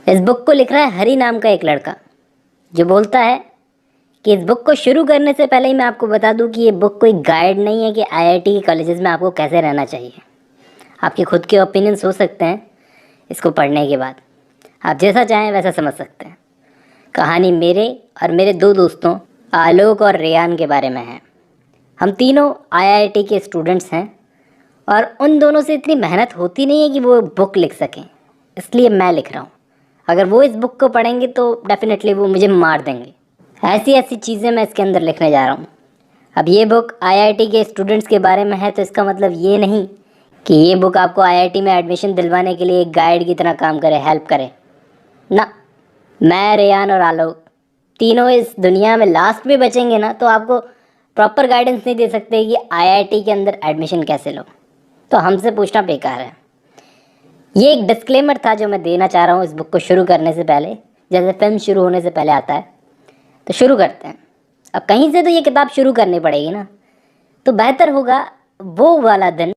इस बुक को लिख रहा है हरी नाम का एक लड़का, जो बोलता है कि इस बुक को शुरू करने से पहले ही मैं आपको बता दूं कि ये बुक कोई गाइड नहीं है कि आईआईटी के कॉलेजेस में आपको कैसे रहना चाहिए। आपके खुद के ओपिनियंस हो सकते हैं इसको पढ़ने के बाद, आप जैसा चाहें वैसा समझ सकते हैं। कहानी मेरे और मेरे दो दोस्तों आलोक और रेयान के बारे में है। हम तीनों आईआईटी के स्टूडेंट्स हैं और उन दोनों से इतनी मेहनत होती नहीं है कि वो बुक लिख सकें, इसलिए मैं लिख रहा हूँ। अगर वो इस बुक को पढ़ेंगे तो डेफिनेटली वो मुझे मार देंगे। ऐसी ऐसी चीज़ें मैं इसके अंदर लिखने जा रहा हूँ। अब ये बुक आईआईटी के स्टूडेंट्स के बारे में है, तो इसका मतलब ये नहीं कि ये बुक आपको आईआईटी में एडमिशन दिलवाने के लिए एक गाइड की तरह काम करे, हेल्प करे ना। मैं, रेयान और आलोक तीनों इस दुनिया में लास्ट में बचेंगे ना, तो आपको प्रॉपर गाइडेंस नहीं दे सकते कि आईआईटी के अंदर एडमिशन कैसे लो, तो हमसे पूछना बेकार है। ये एक डिस्क्लेमर था जो मैं देना चाह रहा हूँ इस बुक को शुरू करने से पहले, जैसे फिल्म शुरू होने से पहले आता है। तो शुरू करते हैं। अब कहीं से तो ये किताब शुरू करनी पड़ेगी ना, तो बेहतर होगा वो वाला दिन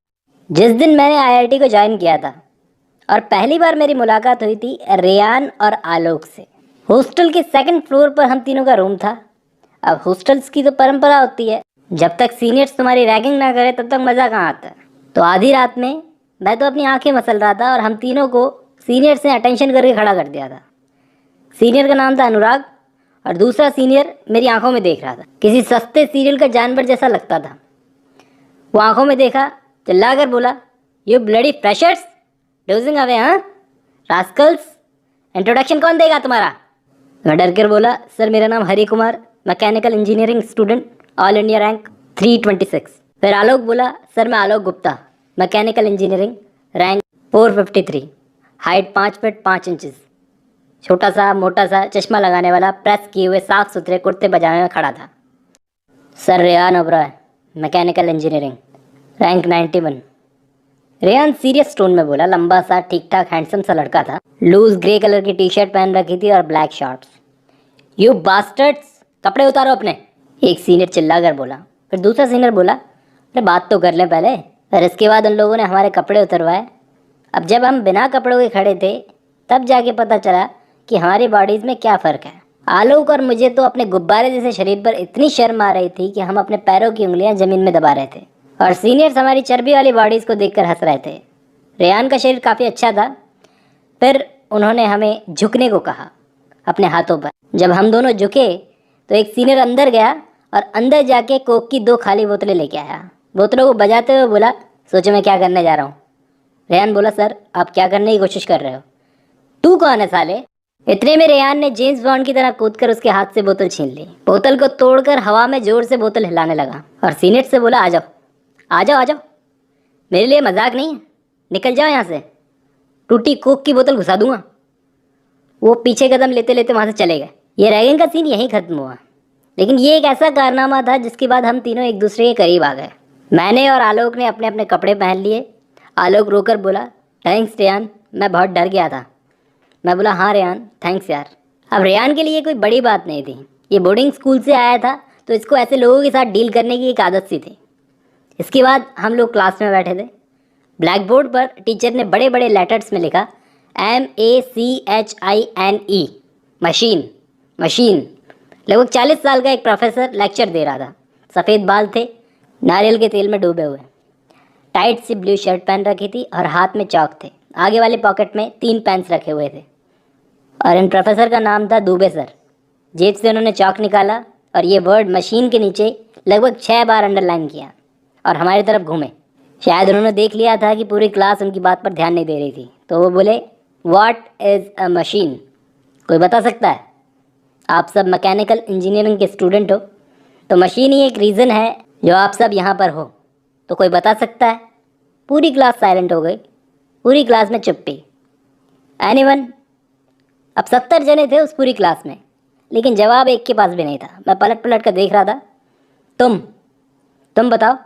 जिस दिन मैंने आईआईटी को ज्वाइन किया था और पहली बार मेरी मुलाकात हुई थी रेयान और आलोक से। हॉस्टल के सेकंड फ्लोर पर हम तीनों का रूम था। अब हॉस्टल्स की तो परंपरा होती है, जब तक सीनियर्स तुम्हारी रैगिंग ना करे तब तक मज़ा कहाँ आता है। तो आधी रात में मैं तो अपनी आंखें मसल रहा था और हम तीनों को सीनियर से अटेंशन करके खड़ा कर दिया था। सीनियर का नाम था अनुराग और दूसरा सीनियर मेरी आंखों में देख रहा था, किसी सस्ते सीरियल का जानवर जैसा लगता था। वो आंखों में देखा, चिल्ला कर बोला, you bloody freshers dosing away, हाँ रास्कल्स, इंट्रोडक्शन कौन देगा तुम्हारा। मैं डर कर बोला, सर मेरा नाम Hari Kumar, mechanical engineering student, all India rank 326। फिर आलोक बोला, सर मैं Alok Gupta, mechanical engineering, rank 453, height 5 feet 5 inches, छोटा सा मोटा सा चश्मा लगाने वाला, प्रेस किए हुए साफ सुथरे कुर्ते पजामे में खड़ा था। Sir Ryan Oberoi, mechanical engineering, rank 91। Ryan serious tone में बोला, लंबा सा ठीक ठाक हैंडसम सा लड़का था, लूज ग्रे कलर की टी शर्ट पहन रखी थी और ब्लैक शॉर्ट्स। यू बास्टर्ड्स, कपड़े उतारो अपने, एक सीनियर चिल्ला कर बोला। फिर दूसरा सीनियर बोला, अरे बात तो कर लें पहले। और इसके बाद उन लोगों ने हमारे कपड़े उतरवाए। अब जब हम बिना कपड़ों के खड़े थे तब जाके पता चला कि हमारी बॉडीज़ में क्या फ़र्क है। आलोक और मुझे तो अपने गुब्बारे जैसे शरीर पर इतनी शर्म आ रही थी कि हम अपने पैरों की उंगलियां ज़मीन में दबा रहे थे और सीनियर्स हमारी चर्बी वाली बॉडीज़ को देखकर हंस रहे थे। रेयान का शरीर काफ़ी अच्छा था। फिर उन्होंने हमें झुकने को कहा अपने हाथों पर। जब हम दोनों झुके तो एक सीनियर अंदर गया और अंदर जाके कोक की 2 खाली बोतलें लेके आया। बोतलों को बजाते हुए बोला, सोचो मैं क्या करने जा रहा हूँ। रेयान बोला, सर आप क्या करने की कोशिश कर रहे हो। तू कौन है साले। इतने में रेयान ने जेम्स बॉन्ड की तरह कूदकर उसके हाथ से बोतल छीन ली। बोतल को तोड़कर हवा में जोर से बोतल हिलाने लगा और सीनियर से बोला, आ जाओ आ जाओ आ जाओ, मेरे लिए मजाक नहीं है, निकल जाओ यहाँ से, टूटी कोक की बोतल घुसा दूंगा। वो पीछे कदम लेते लेते वहाँ से चले गए। ये रैगिंग का सीन यहीं खत्म हुआ, लेकिन ये एक ऐसा कारनामा था जिसके बाद हम तीनों एक दूसरे के करीब आ गए। मैंने और आलोक ने अपने अपने कपड़े पहन लिए। आलोक रोकर बोला, थैंक्स रेयान, मैं बहुत डर गया था। मैं बोला, हाँ रेयान थैंक्स यार। अब रेयान के लिए कोई बड़ी बात नहीं थी, ये बोर्डिंग स्कूल से आया था तो इसको ऐसे लोगों के साथ डील करने की एक आदत सी थी। इसके बाद हम लोग क्लास में बैठे थे। ब्लैक बोर्ड पर टीचर ने बड़े बड़े लेटर्स में लिखा MACHINE, मशीन मशीन। लगभग 40 साल का एक प्रोफेसर लेक्चर दे रहा था। सफ़ेद बाल थे, नारियल के तेल में डूबे हुए, टाइट सी ब्लू शर्ट पहन रखी थी और हाथ में चौक थे। आगे वाले पॉकेट में 3 पेन्स रखे हुए थे और इन प्रोफेसर का नाम था दुबे सर। जेब से उन्होंने चौक निकाला और ये वर्ड मशीन के नीचे लगभग 6 बार अंडरलाइन किया और हमारी तरफ घूमे। शायद उन्होंने देख लिया था कि पूरी क्लास उनकी बात पर ध्यान नहीं दे रही थी, तो वो बोले, व्हाट इज़ अ मशीन। कोई बता सकता है। आप सब मैकेनिकल इंजीनियरिंग के स्टूडेंट हो, तो मशीन ही एक रीज़न है जो आप सब यहाँ पर हो। तो कोई बता सकता है। पूरी क्लास साइलेंट हो गई। पूरी क्लास में चुप्पी। एनीवन। अब 70 जने थे उस पूरी क्लास में, लेकिन जवाब एक के पास भी नहीं था। मैं पलट पलट कर देख रहा था। तुम बताओ।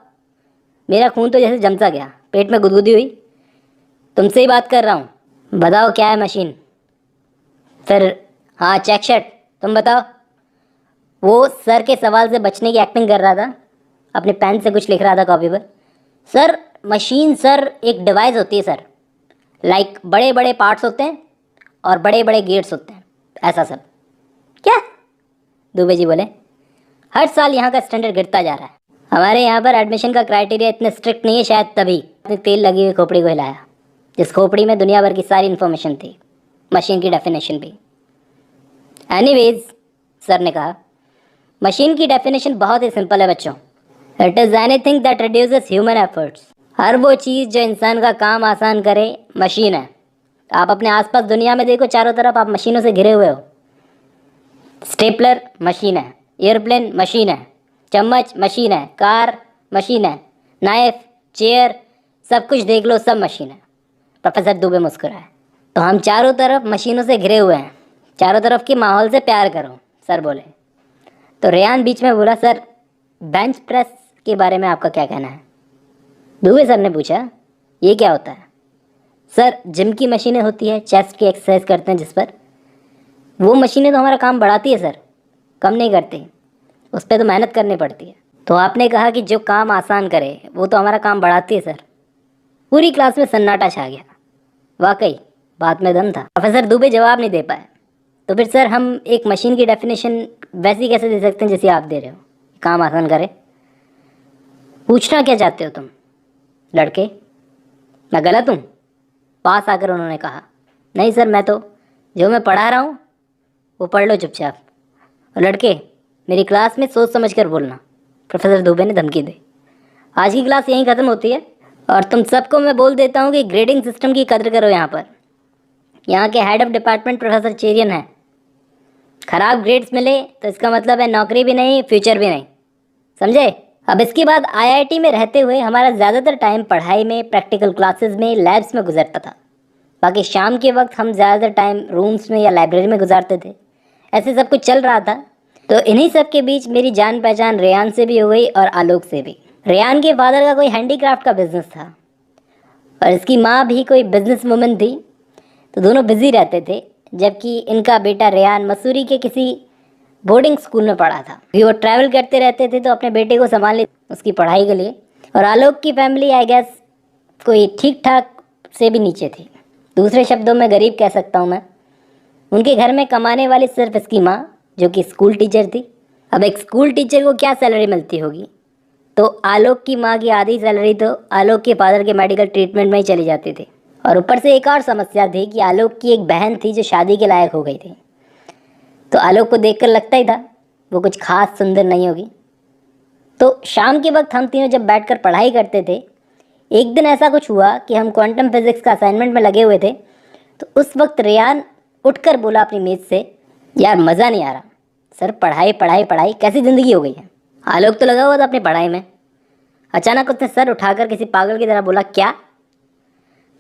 मेरा खून तो जैसे जम सा गया, पेट में गुदगुदी हुई। तुमसे ही बात कर रहा हूँ, बताओ क्या है मशीन। फिर हाँ चेक शर्ट, तुम बताओ। वो सर के सवाल से बचने की एक्टिंग कर रहा था, अपने पेन से कुछ लिख रहा था कॉपी पर। सर मशीन सर एक डिवाइस होती है सर, लाइक बड़े बड़े पार्ट्स होते हैं और बड़े बड़े गेट्स होते हैं, ऐसा सब। क्या? दुबे जी बोले, हर साल यहाँ का स्टैंडर्ड गिरता जा रहा है। हमारे यहाँ पर एडमिशन का क्राइटेरिया इतने स्ट्रिक्ट नहीं है, शायद तभी अपने तेल लगी हुई खोपड़ी को हिलाया, जिस खोपड़ी में दुनिया भर की सारी इन्फॉर्मेशन थी, मशीन की डेफिनेशन भी। एनीवेज, सर ने कहा, मशीन की डेफिनेशन बहुत ही सिंपल है बच्चों। It is anything that reduces human efforts. हर वो चीज़ जो इंसान का काम आसान करे, मशीन है। आप अपने आसपास दुनिया में देखो, चारों तरफ आप मशीनों से घिरे हुए हो। स्टेपलर मशीन है, एयरप्लेन मशीन है, चम्मच मशीन है, कार मशीन है, नाइफ, चेयर, सब कुछ देख लो, सब मशीन है। प्रोफेसर दुबे मुस्कुराए। तो हम चारों तरफ मशीनों से घिरे हुए हैं, चारों तरफ के माहौल से प्यार करो, सर बोले। तो रेयान बीच में बोला, सर बेंच प्रेस के बारे में आपका क्या कहना है? दुबे सर ने पूछा, ये क्या होता है? सर जिम की मशीनें होती है, चेस्ट की एक्सरसाइज करते हैं जिस पर, वो मशीनें तो हमारा काम बढ़ाती है सर, कम नहीं करती, उस पर तो मेहनत करनी पड़ती है। तो आपने कहा कि जो काम आसान करे वो तो हमारा काम बढ़ाती है सर। पूरी क्लास में सन्नाटा छा गया। वाकई बात में दम था। प्रोफेसर दुबे जवाब नहीं दे पाए। तो फिर सर हम एक मशीन की डेफिनेशन वैसी कैसे दे सकते हैं जैसे आप दे रहे हो, काम आसान करे? पूछना क्या चाहते हो तुम लड़के, मैं गलत हूँ? पास आकर उन्होंने कहा, नहीं सर, मैं तो जो मैं पढ़ा रहा हूँ वो पढ़ लो चुपचाप, और लड़के मेरी क्लास में सोच समझ कर बोलना, प्रोफेसर दुबे ने धमकी दी। आज की क्लास यहीं ख़त्म होती है, और तुम सबको मैं बोल देता हूँ कि ग्रेडिंग सिस्टम की कदर करो। यहाँ पर यहाँ के head of department professor Cherian है। ख़राब ग्रेड्स मिले तो इसका मतलब है नौकरी भी नहीं, फ्यूचर भी नहीं, समझे? अब इसके बाद आईआईटी में रहते हुए हमारा ज़्यादातर टाइम पढ़ाई में, प्रैक्टिकल क्लासेस में, लैब्स में गुजरता था। बाकी शाम के वक्त हम ज़्यादातर टाइम रूम्स में या लाइब्रेरी में गुजारते थे। ऐसे सब कुछ चल रहा था। तो इन्हीं सब के बीच मेरी जान पहचान रेयान से भी हो गई और आलोक से भी। रेयान के फादर का कोई हैंडीक्राफ्ट का बिजनेस था और इसकी माँ भी कोई बिजनेस वुमन थी, तो दोनों बिजी रहते थे। जबकि इनका बेटा रेयान मसूरी के किसी बोर्डिंग स्कूल में पढ़ा था। भी वो ट्रैवल करते रहते थे तो अपने बेटे को संभालने उसकी पढ़ाई के लिए। और आलोक की फैमिली आई गेस कोई ठीक ठाक से भी नीचे थी, दूसरे शब्दों में गरीब कह सकता हूँ मैं। उनके घर में कमाने वाली सिर्फ इसकी माँ, जो कि स्कूल टीचर थी। अब एक स्कूल टीचर को क्या सैलरी मिलती होगी? तो आलोक की माँ की आधी सैलरी तो आलोक के फादर के मेडिकल ट्रीटमेंट में ही चली जाती थी। और ऊपर से एक और समस्या थी कि आलोक की एक बहन थी जो शादी के लायक हो गई थी। तो आलोक को देखकर लगता ही था वो कुछ खास सुंदर नहीं होगी। तो शाम के वक्त हम तीनों जब बैठकर पढ़ाई करते थे, एक दिन ऐसा कुछ हुआ कि हम क्वांटम फिजिक्स का असाइनमेंट में लगे हुए थे। तो उस वक्त रेयान उठकर बोला अपनी मेज से, यार मज़ा नहीं आ रहा सर, पढ़ाई पढ़ाई पढ़ाई, कैसी ज़िंदगी हो गई है। आलोक तो लगा हुआ था अपनी पढ़ाई में। अचानक उसने सर उठाकर किसी पागल की तरह बोला, क्या?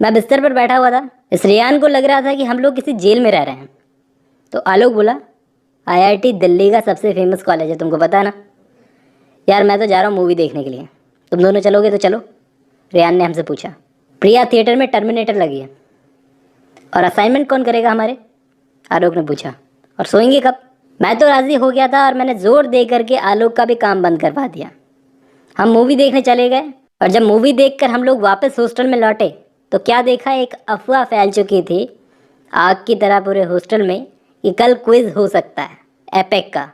मैं बिस्तर पर बैठा हुआ था। इस रेयान को लग रहा था कि हम लोग किसी जेल में रह रहे हैं। तो आलोक बोला, आईआईटी दिल्ली का सबसे फेमस कॉलेज है, तुमको पता है ना? यार मैं तो जा रहा हूँ मूवी देखने के लिए, तुम दोनों चलोगे तो चलो, रेयान ने हमसे पूछा। प्रिया थिएटर में टर्मिनेटर लगी है। और असाइनमेंट कौन करेगा हमारे? आलोक ने पूछा। और सोएंगे कब? मैं तो राज़ी हो गया था और मैंने ज़ोर दे करके आलोक का भी काम बंद करवा दिया। हम मूवी देखने चले गए और जब मूवी देखकर हम लोग वापस हॉस्टल में लौटे तो क्या देखा, एक अफवाह फैल चुकी थी आग की तरह पूरे हॉस्टल में कि कल क्विज़ हो सकता है एपेक का,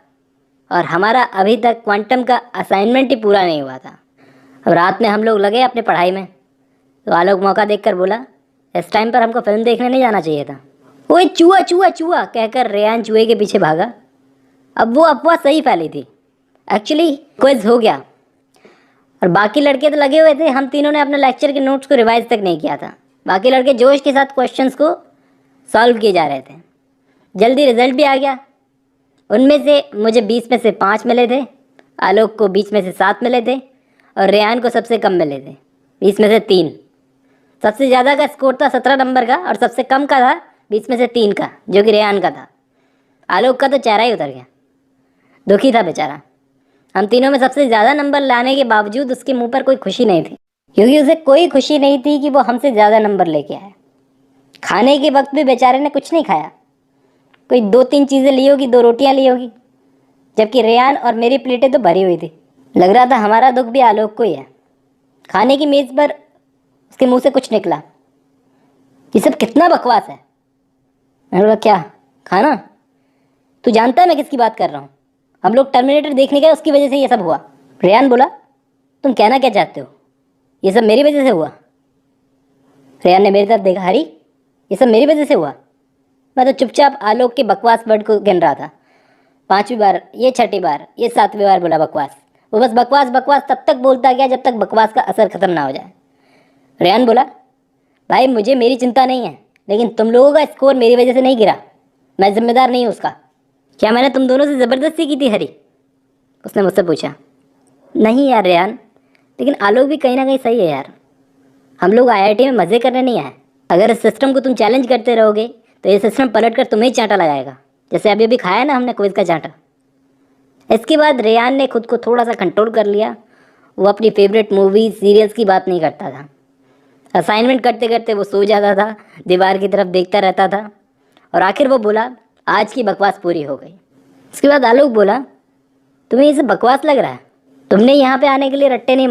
और हमारा अभी तक क्वांटम का असाइनमेंट ही पूरा नहीं हुआ था। अब रात में हम लोग लगे अपने पढ़ाई में। तो आलोक मौका देखकर बोला, इस टाइम पर हमको फिल्म देखने नहीं जाना चाहिए था। ओए चूहा चूहा चूहा कहकर रेयान चूहे के पीछे भागा। अब वो अफवाह सही फैली थी, एक्चुअली क्विज हो गया। और बाकी लड़के तो लगे हुए थे, हम तीनों ने अपने लेक्चर के नोट्स को रिवाइज तक नहीं किया था। बाकी लड़के जोश के साथ क्वेश्चंस को सॉल्व किए जा रहे थे। जल्दी रिजल्ट भी आ गया। उनमें से मुझे 20 में से 5 मिले थे, आलोक को 20 में से 7 मिले थे, और रेयान को सबसे कम मिले थे, 20 में से 3। सबसे ज़्यादा का स्कोर था 17 नंबर का, और सबसे कम का था 20 में से 3 का, जो कि रेयान का था। आलोक का तो चेहरा ही उतर गया, दुखी था बेचारा। हम तीनों में सबसे ज़्यादा नंबर लाने के बावजूद उसके मुंह पर कोई खुशी नहीं थी, क्योंकि उसे कोई खुशी नहीं थी कि वो हमसे ज़्यादा नंबर लेके आया। खाने के वक्त भी बेचारे ने कुछ नहीं खाया, कोई 2-3 चीज़ें ली होगी, 2 रोटियां ली होगी, जबकि रेयान और मेरी प्लेटें तो भरी हुई थी। लग रहा था हमारा दुख भी आलोक को ही है। खाने की मेज़ पर उसके मुंह से कुछ निकला, ये सब कितना बकवास है। मैंने बोला क्या खाना? तू जानता है मैं किसकी बात कर रहा हूँ? हम लोग टर्मिनेटर देखने गए, उसकी वजह से ये सब हुआ। रेयान बोला तुम कहना क्या चाहते हो? ये सब मेरी वजह से हुआ? रेयान ने मेरी तरफ देखा। हरी ये सब मेरी वजह से हुआ? मैं तो चुपचाप आलोक के बकवास वर्ड को गिन रहा था। 5वीं बार, ये 6ठी बार, ये 7वीं बार बोला बकवास। वो बस बकवास बकवास तब तक बोलता गया जब तक बकवास का असर खत्म ना हो जाए। रेयान बोला भाई मुझे मेरी चिंता नहीं है, लेकिन तुम लोगों का स्कोर मेरी वजह से नहीं गिरा, मैं जिम्मेदार नहीं हूँ उसका। क्या मैंने तुम दोनों से ज़बरदस्ती की थी हरी? उसने मुझसे पूछा। नहीं यार रेयान, लेकिन आलोक भी कहीं ना कहीं सही है यार। हम लोग आईआईटी में मज़े करने नहीं आए। अगर इस सिस्टम को तुम चैलेंज करते रहोगे तो ये सिस्टम पलट कर तुम्हें ही चांटा लगाएगा, जैसे अभी अभी खाया ना हमने क्विज का चांटा। इसके बाद रेयान ने खुद को थोड़ा सा कंट्रोल कर लिया। वो अपनी फेवरेट मूवीज सीरियल्स की बात नहीं करता था। असाइनमेंट करते करते वो सो जाता था, दीवार की तरफ देखता रहता था, और आखिर वो बोला आज की बकवास पूरी हो गई। इसके बाद आलोक बोला तुम्हें ये सब बकवास लग रहा है? तुमने यहाँ पे आने के लिए रट्टे नहीं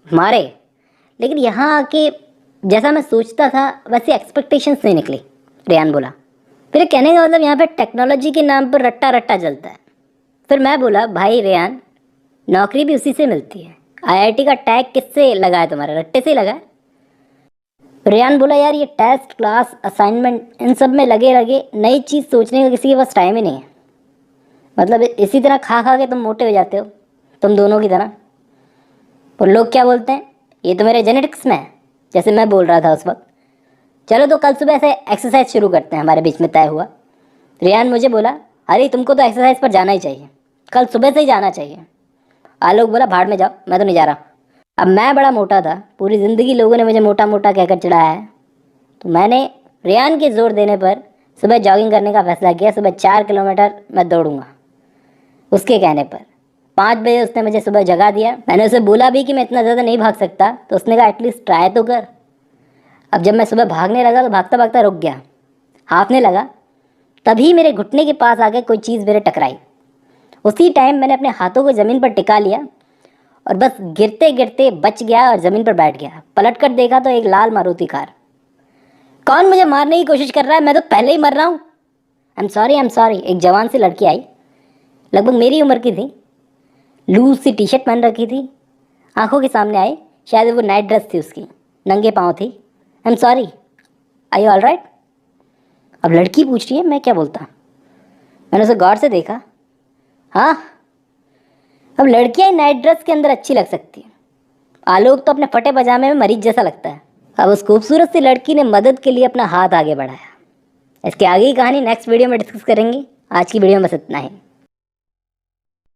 मारे, लेकिन यहाँ आके जैसा मैं सोचता था वैसे एक्सपेक्टेशंस नहीं निकली। रेयान बोला फिर कहने का मतलब यहाँ पे टेक्नोलॉजी के नाम पर रट्टा रट्टा चलता है। फिर मैं बोला भाई रेयान, नौकरी भी उसी से मिलती है। आईआईटी का टैग किससे लगा है तुम्हारा? रट्टे से ही लगा है। रेयान बोला यार ये टेस्ट क्लास असाइनमेंट इन सब में लगे लगे नई चीज़ सोचने का किसी के पास टाइम ही नहीं है। मतलब इसी तरह खा खा के तुम मोटे हो जाते हो, तुम दोनों की तरह। और लोग क्या बोलते हैं, ये तो मेरे जेनेटिक्स में है, जैसे मैं बोल रहा था उस वक्त। चलो तो कल सुबह से एक्सरसाइज शुरू करते हैं, हमारे बीच में तय हुआ। रेयान मुझे बोला अरे तुमको तो एक्सरसाइज पर जाना ही चाहिए, कल सुबह से ही जाना चाहिए। आलोक बोला भाड़ में जाओ, मैं तो नहीं जा रहा। अब मैं बड़ा मोटा था, पूरी ज़िंदगी लोगों ने मुझे मोटा मोटा कहकर चढ़ाया है, तो मैंने रेयान के जोर देने पर सुबह जॉगिंग करने का फैसला किया। सुबह 4 किलोमीटर मैं दौड़ूंगा। उसके कहने पर 5 बजे उसने मुझे सुबह जगा दिया। मैंने उसे बोला भी कि मैं इतना ज़्यादा नहीं भाग सकता, तो उसने कहा एटलीस्ट ट्राई तो कर। अब जब मैं सुबह भागने लगा तो भागता भागता रुक गया, हाँफने लगा। तभी मेरे घुटने के पास आके कोई चीज़ मेरे टकराई। उसी टाइम मैंने अपने हाथों को ज़मीन पर टिका लिया और बस गिरते गिरते बच गया और ज़मीन पर बैठ गया। पलट कर देखा तो एक लाल मारुति कार। कौन मुझे मारने की कोशिश कर रहा है? मैं तो पहले ही मर रहा हूँ। आई एम सॉरी। एक जवान सी लड़की आई, लगभग मेरी उम्र की थी, लूज सी टी शर्ट पहन रखी थी, आंखों के सामने आई। शायद वो नाइट ड्रेस थी उसकी, नंगे पाँव थी। I am sorry, are you all right? अब लड़की पूछ रही है, मैं क्या बोलता। मैंने उसे गौर से देखा। हाँ, अब लड़कियाँ नाइट ड्रेस के अंदर अच्छी लग सकती हैं, आलोक तो अपने फटे पजामे में मरीज जैसा लगता है। अब उस खूबसूरत सी लड़की ने मदद के लिए अपना हाथ आगे बढ़ाया। इसके आगे की कहानी नेक्स्ट वीडियो में डिस्कस करेंगे। आज की वीडियो में बस इतना ही।